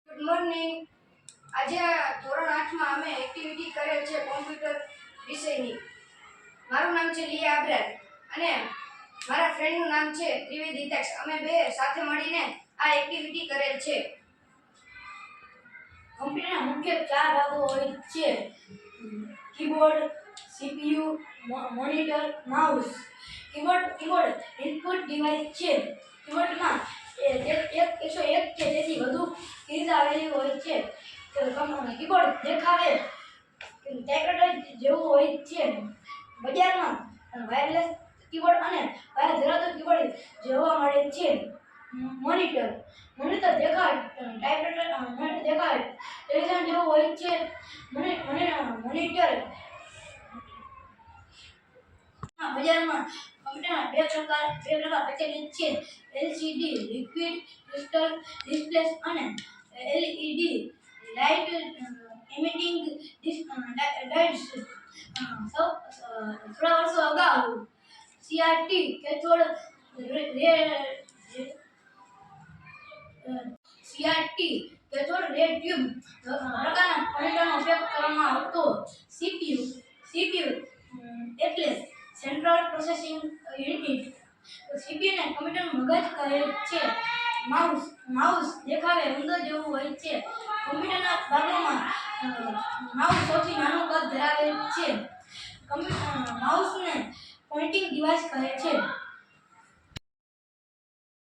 Good morning. આજે ધોરણ 8 માં અમે એક્ટિવિટી કરેલ છે કોમ્પ્યુટર વિષયની. મારું નામ છે લિયા આબ્રાર અને મારા ફ્રેન્ડનું નામ છે ત્રિવેદી હિતેશ. અમે બે સાથે મળીને આ એક્ટિવિટી કરેલ છે. કમ્પ્યુટરના મુખ્ય 4 ભાગો હોય છે: keyboard, CPU, monitor, mouse. Keyboard input device છે. કીબોર્ડમાં 101 કે તેથી વધુ કીઝ આવેલી હોય છે. કીબોર્ડ દેખાવે ટાઇપરાઇટર જેવું હોય છે. બજારમાં વાયરલેસ કીબોર્ડ અને વાયર ધરાવતો કીબોર્ડ જોવા મળે છે. મોનિટર દેખાય ટાઇપરાઇટર ટેલિવિઝન જેવું હોય છે. મોનિટર બજારમાં કમ્પ્યુટરના બે પ્રકાર પ્રચલિત છે: એલસીડી લિક્વિડ ક્રિસ્ટલ ડિસ્પ્લે અને એલઈડી લાઇટ ઇમિટિંગ ડિસ્પ્લે. થોડા વર્ષો અગાઉ સીઆરટી કેથોડ રે ટ્યુબ પ્રકારના કમ્પ્યુટરનો ઉપયોગ કરવામાં આવતો. સીપીયુ એટલે સેન્ટ્રલ પ્રોસેસિંગ યુનિટ. સીપીયુને કમ્પ્યુટરનું મગજ કહે છે. માઉસ દેખાવે ઉંદર જેવું હોય છે. કમ્પ્યુટરના ભાગોમાં માઉસ સૌથી નાનું કદ ધરાવે છે. માઉસને પોઇન્ટિંગ ડિવાઇસ કહે છે.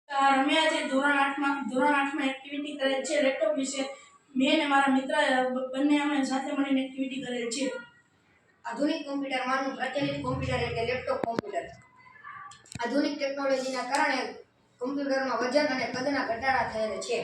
અમે આજે ધોરણ 8માં એક્ટિવિટી કરેલ છે લેપટોપ વિશે. મેં અને મારા મિત્ર બંને અમે સાથે મળીને એક્ટિવિટી કરેલ છે. આધુનિક કોમ્પ્યુટરમાંનું પ્રચલિત કોમ્પ્યુટર એટલે લેપટોપ કોમ્પ્યુટર. આધુનિક ટેકનોલોજીના કારણે કોમ્પ્યુટરમાં વજન અને કદના ઘટાડા થયેલ છે.